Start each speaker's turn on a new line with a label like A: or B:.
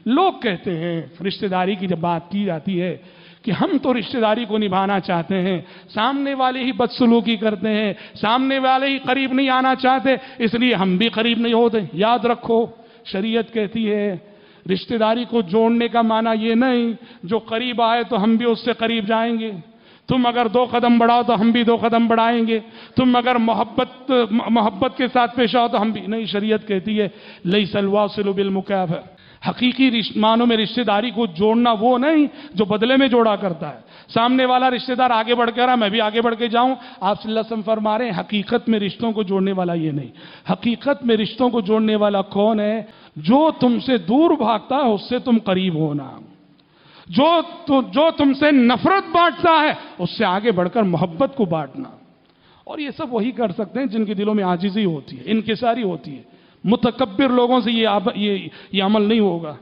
A: لوگ کہتے ہیں رشتہ داری کی جب بات کی جاتی ہے کہ ہم تو رشتہ داری کو نبھانا چاہتے ہیں، سامنے والے ہی بدسلوکی کرتے ہیں، سامنے والے ہی قریب نہیں آنا چاہتے، اس لیے ہم بھی قریب نہیں ہوتے۔ یاد رکھو، شریعت کہتی ہے رشتہ داری کو جوڑنے کا معنی یہ نہیں جو قریب آئے تو ہم بھی اس سے قریب جائیں گے، تم اگر 2 قدم بڑھاؤ تو ہم بھی 2 قدم بڑھائیں گے، تم اگر محبت کے ساتھ پیش آؤ تو ہم بھی نہیں۔ شریعت کہتی ہے لیس الواصل بالمکافأ، حقیقی معنوں میں رشتہ داری کو جوڑنا وہ نہیں جو بدلے میں جوڑا کرتا ہے۔ سامنے والا رشتہ دار آگے بڑھ کے رہا، میں بھی آگے بڑھ کے جاؤں۔ آپ صلی اللہ علیہ وسلم فرما رہے ہیں حقیقت میں رشتوں کو جوڑنے والا یہ نہیں، حقیقت میں رشتوں کو جوڑنے والا کون ہے؟ جو تم سے دور بھاگتا ہے اس سے تم قریب ہونا، جو تم سے نفرت بانٹتا ہے اس سے آگے بڑھ کر محبت کو بانٹنا۔ اور یہ سب وہی کر سکتے ہیں جن کے دلوں میں عاجزی ہوتی ہے، انکساری ہوتی ہے۔ متکبر لوگوں سے یہ عمل نہیں ہوگا۔